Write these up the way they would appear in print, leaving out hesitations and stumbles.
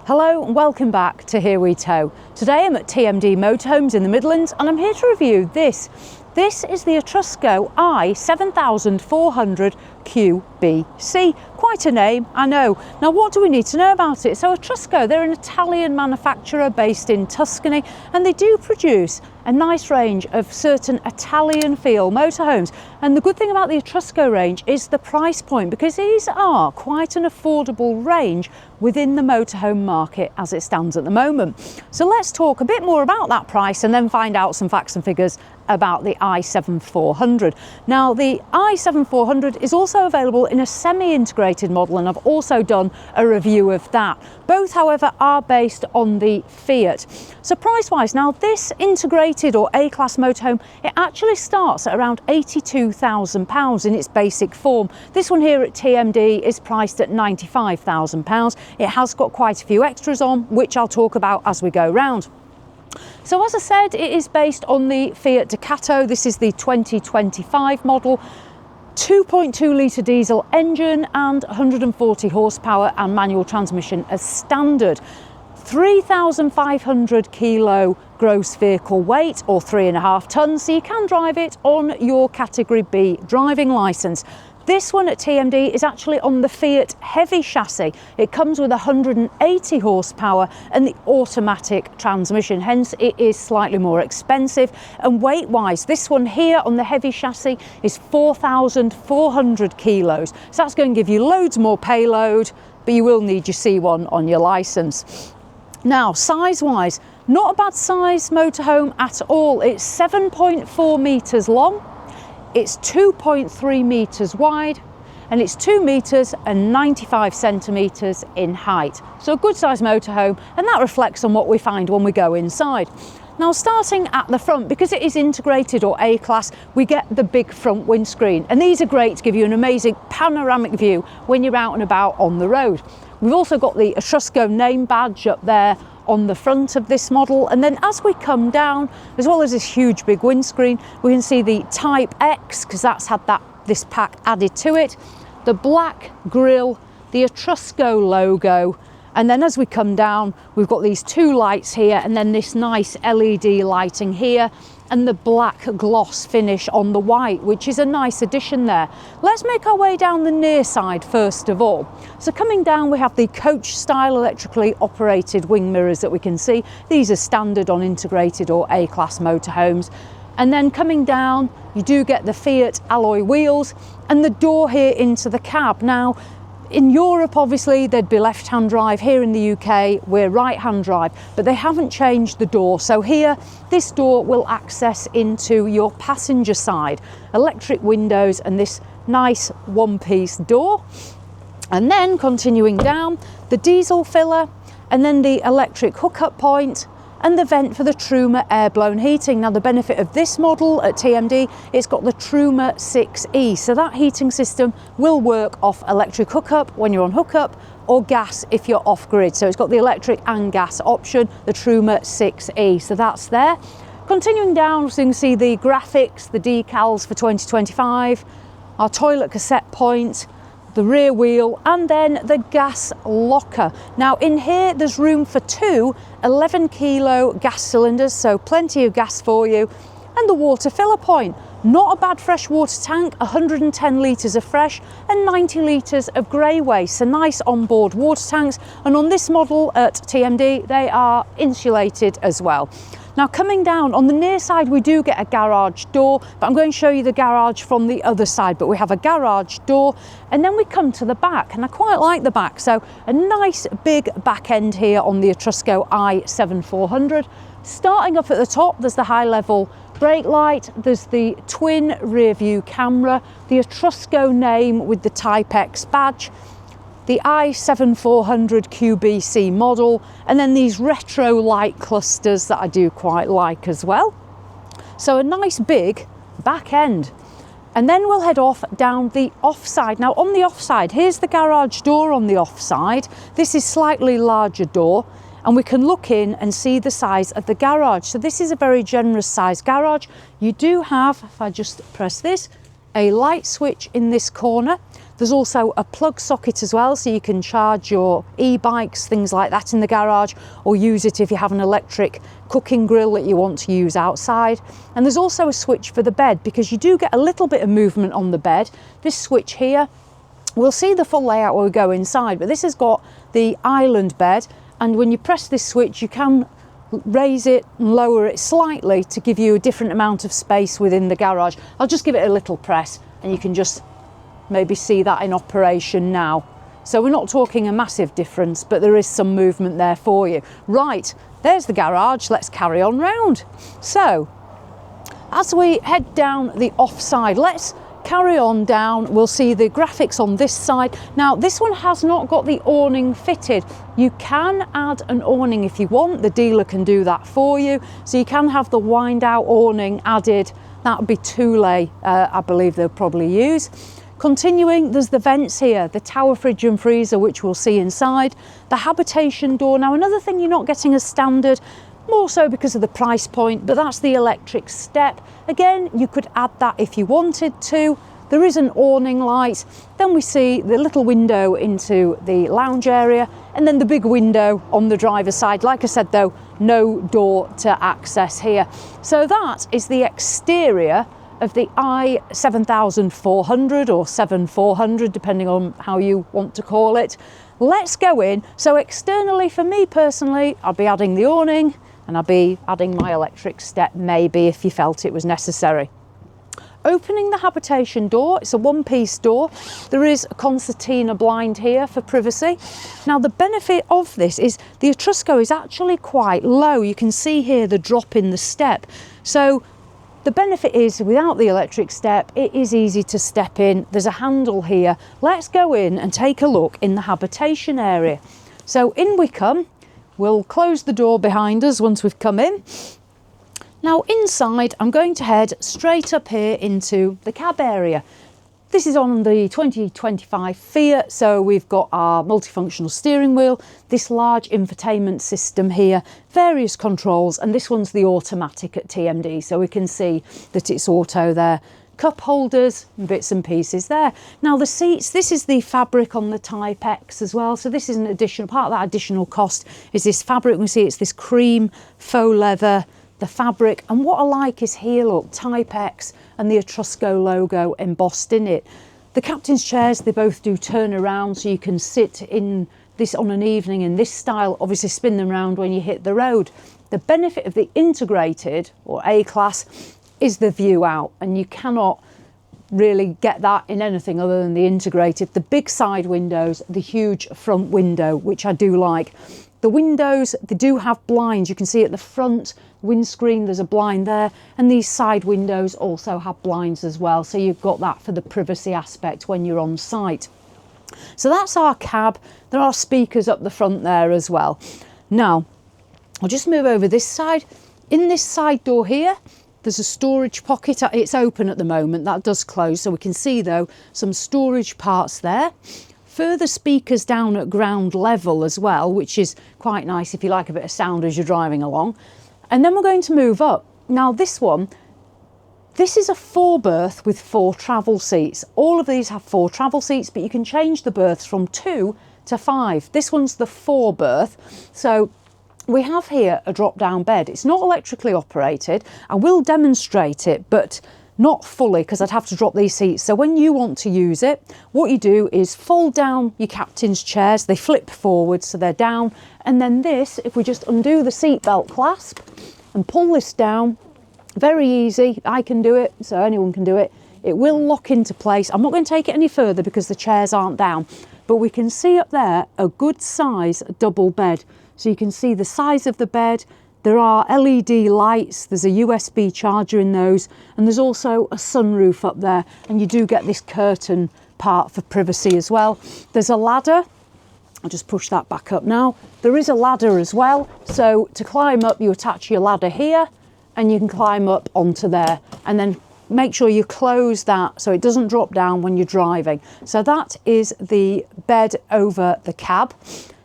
Hello and welcome back to Here We Tow. Today I'm at TMD Motorhomes in the Midlands and I'm here to review this. This is the Etrusco I7400 QBC. Quite a name, I know. Now what do we need to know about it? So Etrusco, they're an Italian manufacturer based in Tuscany and they do produce a nice range of certain Italian feel motorhomes. And the good thing about the Etrusco range is the price point, because these are quite an affordable range within the motorhome market as it stands at the moment. So let's talk a bit more about that price and then find out some facts and figures about the i7400. Now the i7400 is also available in a semi-integrated model and I've also done a review of that. Both however are based on the Fiat. So price wise, now this integrated or A-class motorhome, it actually starts at around £82,000 in its basic form. This one here at TMD is priced at £95,000. It has got quite a few extras on, which I'll talk about as we go round. So as I said, it is based on the Fiat Ducato. This is the 2025 model, 2.2 litre diesel engine and 140 horsepower and manual transmission as standard. 3,500 kilo gross vehicle weight or 3.5 tonnes, so you can drive it on your category B driving licence. This one at TMD is actually on the Fiat heavy chassis. It comes with 180 horsepower and the automatic transmission, hence it is slightly more expensive. And weight wise, this one here on the heavy chassis is 4,400 kilos. So that's going to give you loads more payload, but you will need your C1 on your licence. Now size wise, not a bad size motorhome at all. It's 7.4 metres long. It's 2.3 metres wide and it's 2 metres and 95 centimetres in height. So a good sized motorhome, and that reflects on what we find when we go inside. Now starting at the front, because it is integrated or A-class, we get the big front windscreen, and these are great to give you an amazing panoramic view when you're out and about on the road. We've also got the Etrusco name badge up there on the front of this model, and then as we come down, as well as this huge big windscreen, we can see the Type X, because that's had this pack added to it, the black grille, the Etrusco logo, and then as we come down we've got these two lights here and then this nice LED lighting here and the black gloss finish on the white, which is a nice addition there. Let's make our way down the near side first of all. So coming down we have the coach style electrically operated wing mirrors that we can see. These are standard on integrated or A-class motorhomes. And then coming down you do get the Fiat alloy wheels and the door here into the cab. Now in Europe obviously there'd be left-hand drive. Here in the UK we're right-hand drive, but they haven't changed the door. So here this door will access into your passenger side, electric windows and this nice one-piece door. And then continuing down, the diesel filler and then the electric hookup point and the vent for the Truma air-blown heating. Now the benefit of this model at TMD, it's got the Truma 6E, so that heating system will work off electric hookup when you're on hookup or gas if you're off-grid. So it's got the electric and gas option, the Truma 6E, so that's there. Continuing down, so you can see the graphics, the decals for 2025, our toilet cassette point, the rear wheel and then the gas locker. Now in here there's room for two 11 kilo gas cylinders, so plenty of gas for you, and the water filler point. Not a bad fresh water tank, 110 litres of fresh and 90 litres of grey waste, so nice onboard water tanks, and on this model at TMD they are insulated as well. Now coming down on the near side we do get a garage door, but I'm going to show you the garage from the other side. But we have a garage door and then we come to the back, and I quite like the back. So a nice big back end here on the Etrusco i7400. Starting up at the top there's the high level brake light, there's the twin rear view camera, the Etrusco name with the Type X badge, the i7400 QBC model, and then these retro light clusters that I do quite like as well. So a nice big back end. And then we'll head off down the offside. Now on the offside, here's the garage door on the offside. This is slightly larger door and we can look in and see the size of the garage. So this is a very generous size garage. You do have, if I just press this, a light switch in this corner. There's also a plug socket as well, so you can charge your e-bikes, things like that in the garage, or use it if you have an electric cooking grill that you want to use outside. And there's also a switch for the bed, because you do get a little bit of movement on the bed. This switch here, we'll see the full layout when we go inside, but this has got the island bed, and when you press this switch you can raise it and lower it slightly to give you a different amount of space within the garage. I'll just give it a little press and you can just maybe see that in operation now. So we're not talking a massive difference, but there is some movement there for you. Right, there's the garage. Let's carry on round. So as we head down the offside, let's carry on down. We'll see the graphics on this side. Now this one has not got the awning fitted. You can add an awning if you want. The dealer can do that for you. So you can have the wind out awning added. That would be Thule, I believe they'll probably use. Continuing, there's the vents here, the tower fridge and freezer, which we'll see inside. The habitation door. Now another thing you're not getting as standard, more so because of the price point, but that's the electric step. Again, you could add that if you wanted to. There is an awning light. Then we see the little window into the lounge area, and then the big window on the driver's side. Like I said though, no door to access here. So that is the exterior of the i7400 or 7400, depending on how you want to call it. Let's go in. So externally, for me personally, I'll be adding the awning, and I'll be adding my electric step maybe if you felt it was necessary. Opening the habitation door, it's a one-piece door. There is a concertina blind here for privacy. Now the benefit of this is the Etrusco is actually quite low. You can see here the drop in the step. So the benefit is without the electric step, it is easy to step in. There's a handle here. Let's go in and take a look in the habitation area. So in we come. We'll close the door behind us once we've come in. Now inside, I'm going to head straight up here into the cab area. This is on the 2025 Fiat, so we've got our multifunctional steering wheel, this large infotainment system here, various controls, and this one's the automatic at TMD, so we can see that it's auto there. Cup holders and bits and pieces there. Now the seats, this is the fabric on the Type X as well, so this is an additional part of that additional cost is this fabric. We see it's this cream faux leather, the fabric, and what I like is here, look, Type X and the Etrusco logo embossed in it. The captain's chairs, they both do turn around, so you can sit in this on an evening in this style, obviously spin them around when you hit the road. The benefit of the integrated or A-class is the view out, and you cannot really get that in anything other than the integrated. The big side windows, the huge front window, which I do like. The windows, they do have blinds. You can see at the front windscreen there's a blind there, and these side windows also have blinds as well, so you've got that for the privacy aspect when you're on site. So that's our cab. There are speakers up the front there as well. Now I'll just move over this side. In this side door here, there's a storage pocket. It's open at the moment, that does close, so we can see though some storage parts there. Further speakers down at ground level as well, which is quite nice if you like a bit of sound as you're driving along. And then we're going to move up. Now this one, this is a 4-berth with 4 travel seats. All of these have 4 travel seats, but you can change the berths from 2 to 5. This one's the 4-berth. So we have here a drop-down bed. It's not electrically operated. I will demonstrate it, but not fully because I'd have to drop these seats. So when you want to use it, what you do is fold down your captain's chairs. They flip forward, so they're down. And then this, if we just undo the seatbelt clasp and pull this down, very easy. I can do it, so anyone can do it. It will lock into place. I'm not going to take it any further because the chairs aren't down, but we can see up there a good size double bed. So you can see the size of the bed. There are LED lights, there's a USB charger in those, and there's also a sunroof up there, and you do get this curtain part for privacy as well. There's a ladder. I'll just push that back up now. There is a ladder as well, so to climb up you attach your ladder here and you can climb up onto there, and then make sure you close that so it doesn't drop down when you're driving. So that is the bed over the cab.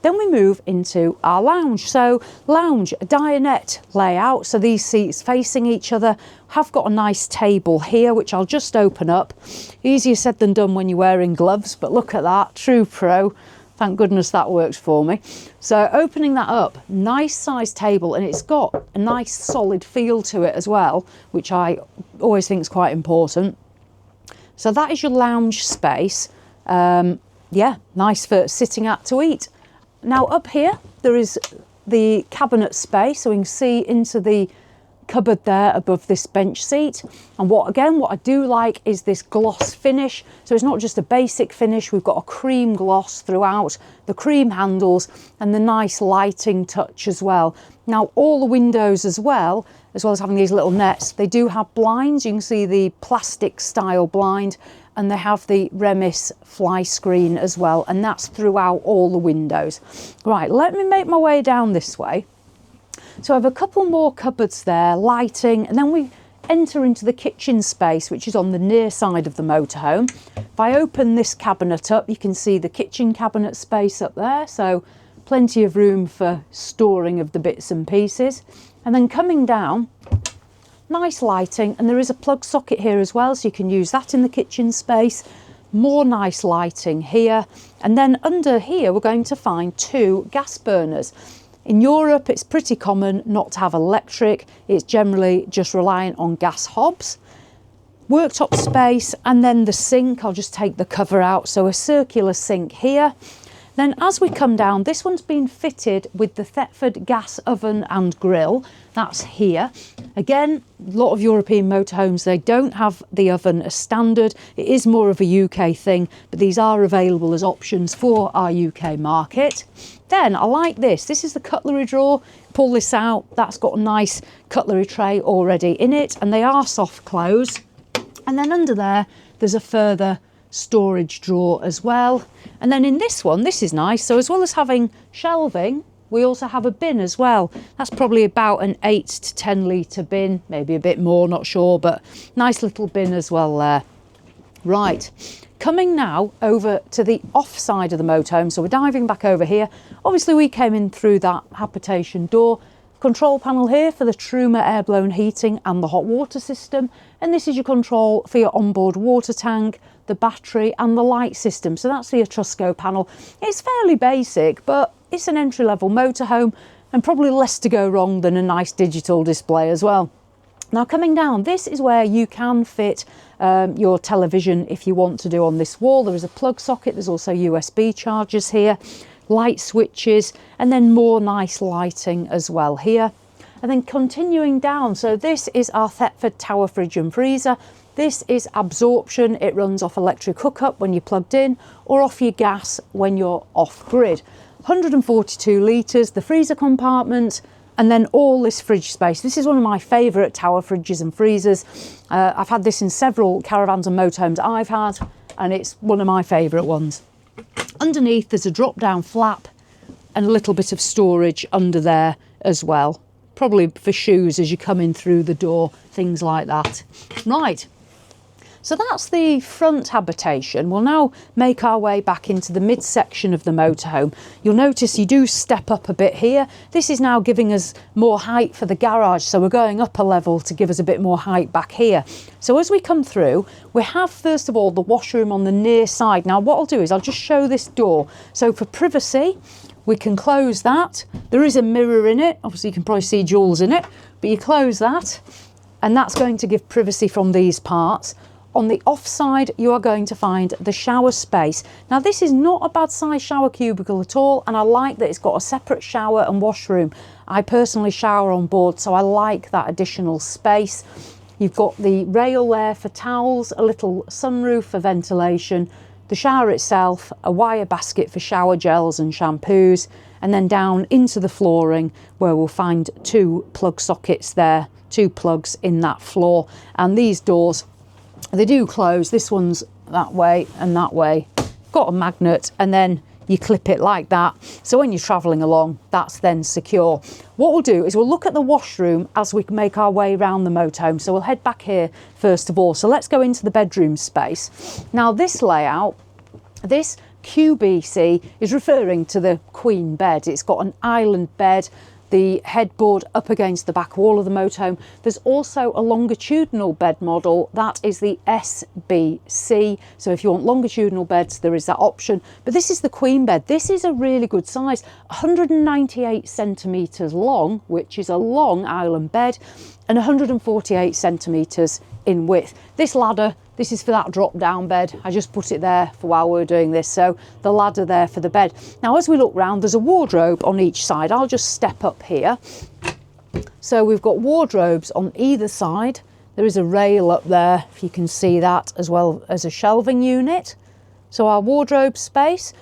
Then we move into our lounge. So lounge, a dinette layout. So these seats facing each other, have got a nice table here, which I'll just open up. Easier said than done when you're wearing gloves, but look at that, true pro. Thank goodness that works for me. So opening that up, nice size table, and it's got a nice solid feel to it as well, which I always think is quite important. So that is your lounge space. Yeah, nice for sitting at to eat. Now up here, there is the cabinet space, so we can see into the cupboard there above this bench seat. And what I do like is this gloss finish. So it's not just a basic finish, we've got a cream gloss throughout, the cream handles, and the nice lighting touch as well. Now all the windows as well as having these little nets, they do have blinds. You can see the plastic style blind, and they have the Remis fly screen as well, and that's throughout all the windows. Right, let me make my way down this way. So I have a couple more cupboards there, lighting, and then we enter into the kitchen space, which is on the near side of the motorhome. If I open this cabinet up, you can see the kitchen cabinet space up there, so plenty of room for storing of the bits and pieces. And then coming down, nice lighting, and there is a plug socket here as well, so you can use that in the kitchen space. More nice lighting here, and then under here we're going to find 2 gas burners. In Europe, it's pretty common not to have electric. It's generally just reliant on gas hobs. Worktop space, and then the sink. I'll just take the cover out. So a circular sink here. Then as we come down, this one's been fitted with the Thetford gas oven and grill. That's here. Again, a lot of European motorhomes, they don't have the oven as standard. It is more of a UK thing, but these are available as options for our UK market. Then I like this. This is the cutlery drawer. Pull this out. That's got a nice cutlery tray already in it, and they are soft close. And then under there, there's a further storage drawer as well. And then in this one, this is nice. So as well as having shelving, we also have a bin as well. That's probably about an 8 to 10 litre bin, maybe a bit more, not sure, but nice little bin as well there. Right, coming now over to the off side of the motorhome. So we're diving back over here. Obviously we came in through that habitation door. Control panel here for the Truma air blown heating and the hot water system. And this is your control for your onboard water tank, the battery and the light system. So that's the Etrusco panel. It's fairly basic, but it's an entry-level motorhome and probably less to go wrong than a nice digital display as well. Now coming down, this is where you can fit your television if you want to do on this wall. There is a plug socket, there's also USB chargers here, light switches, and then more nice lighting as well here. And then continuing down, so this is our Thetford tower fridge and freezer. This is absorption. It runs off electric hookup when you're plugged in or off your gas when you're off grid. 142 litres, the freezer compartment, and then all this fridge space. This is one of my favourite tower fridges and freezers. I've had this in several caravans and motorhomes I've had, and it's one of my favourite ones. Underneath there's a drop down flap and a little bit of storage under there as well. Probably for shoes as you come in through the door, things like that. Right. So that's the front habitation. We'll now make our way back into the midsection of the motorhome. You'll notice you do step up a bit here. This is now giving us more height for the garage, so we're going up a level to give us a bit more height back here. So as we come through, we have first of all the washroom on the near side. Now what I'll do is I'll just show this door. So for privacy, we can close that. There is a mirror in it. Obviously you can probably see Jules in it, but you close that and that's going to give privacy from these parts. On the off side, you are going to find the shower space. Now this is not a bad size shower cubicle at all, and I like that it's got a separate shower and washroom. I personally shower on board, so I like that additional space. You've got the rail there for towels, a little sunroof for ventilation, the shower itself, a wire basket for shower gels and shampoos, and then down into the flooring where we'll find 2 plug sockets there, 2 plugs in that floor. And these doors, they do close. This one's that way and that way. Got a magnet and then you clip it like that. So when you're travelling along, that's then secure. What we'll do is we'll look at the washroom as we make our way around the motorhome. So we'll head back here first of all. So let's go into the bedroom space. Now this layout, this QBC is referring to the queen bed. It's got an island bed, the headboard up against the back wall of the motorhome. There's also a longitudinal bed model, that is the SBC. So if you want longitudinal beds, there is that option. But this is the queen bed. This is a really good size, 198 centimetres long, which is a long island bed, and 148 centimetres in width. This ladder, this is for that drop down bed. I just put it there for while we're doing this. So the ladder there for the bed. Now, as we look round, there's a wardrobe on each side. I'll just step up here. So we've got wardrobes on either side. There is a rail up there, if you can see that, as well as a shelving unit. So our wardrobe space.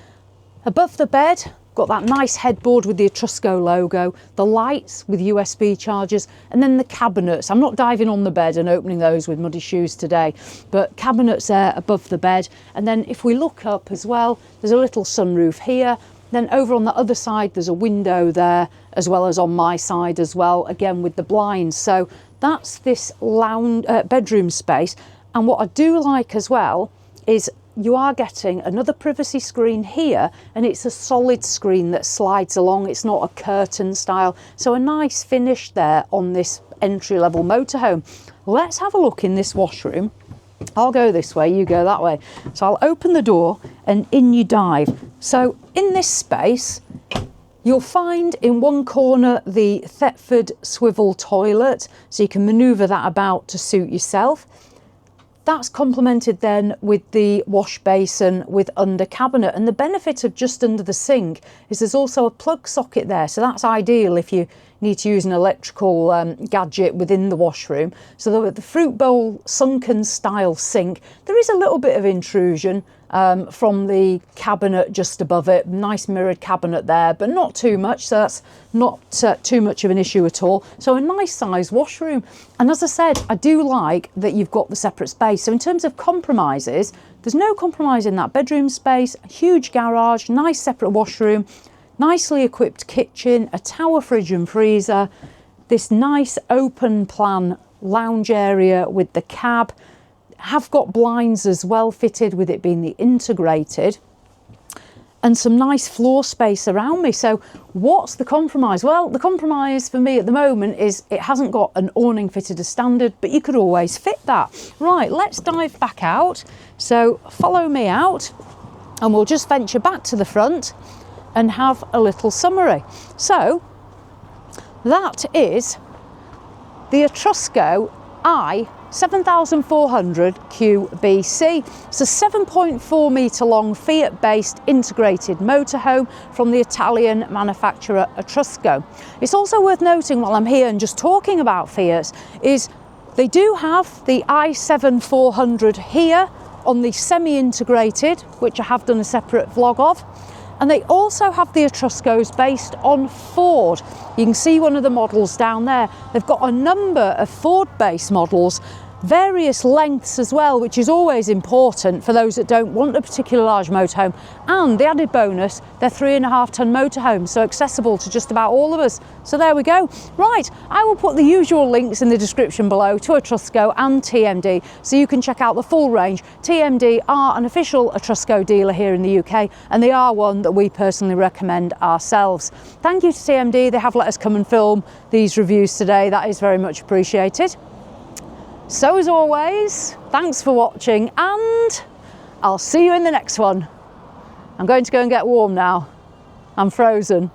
Above the bed, got that nice headboard with the Etrusco logo, the lights with USB chargers, and then the cabinets. I'm not diving on the bed and opening those with muddy shoes today, but cabinets there above the bed. And then if we look up as well, there's a little sunroof here. Then over on the other side, there's a window there, as well as on my side as well, again with the blinds. So that's this lounge, bedroom space. And what I do like as well is you are getting another privacy screen here, and it's a solid screen that slides along. It's not a curtain style. So a nice finish there on this entry-level motorhome. Let's have a look in this washroom. I'll go this way, you go that way. So I'll open the door and in you dive. So in this space, you'll find in one corner the Thetford swivel toilet, so you can manoeuvre that about to suit yourself. That's complemented then with the wash basin with under cabinet, and the benefit of just under the sink is there's also a plug socket there, so that's ideal if you need to use an electrical gadget within the washroom. So the fruit bowl sunken style sink, there is a little bit of intrusion from the cabinet just above it. Nice mirrored cabinet there, but not too much, so that's not too much of an issue at all. So a nice sized washroom. And as I said, I do like that you've got the separate space. So in terms of compromises, there's no compromise in that bedroom space. A huge garage, nice separate washroom, nicely equipped kitchen, a tower fridge and freezer, this nice open plan lounge area with the cab. Have got blinds as well fitted, with it being the integrated, and some nice floor space around me. So what's the compromise? Well, the compromise for me at the moment is it hasn't got an awning fitted as standard, but you could always fit that. Right, let's dive back out. So follow me out and we'll just venture back to the front and have a little summary. So that is the Etrusco I7400 QBC. It's a 7.4 metre long Fiat based integrated motorhome from the Italian manufacturer Etrusco. It's also worth noting while I'm here and just talking about Fiat is they do have the i7400 here on the semi-integrated, which I have done a separate vlog of. And they also have the Etruscos based on Ford. You can see one of the models down there. They've got a number of Ford-based models, various lengths as well, which is always important for those that don't want a particular large motorhome. And the added bonus, they're 3.5 ton motorhomes, so accessible to just about all of us. So there we go. Right, I will put the usual links in the description below to Etrusco and TMD, so you can check out the full range. TMD are an official Etrusco dealer here in the UK, and they are one that we personally recommend ourselves. Thank you to TMD, they have let us come and film these reviews today. That is very much appreciated. So as always, thanks for watching, and I'll see you in the next one. I'm going to go and get warm now. I'm frozen.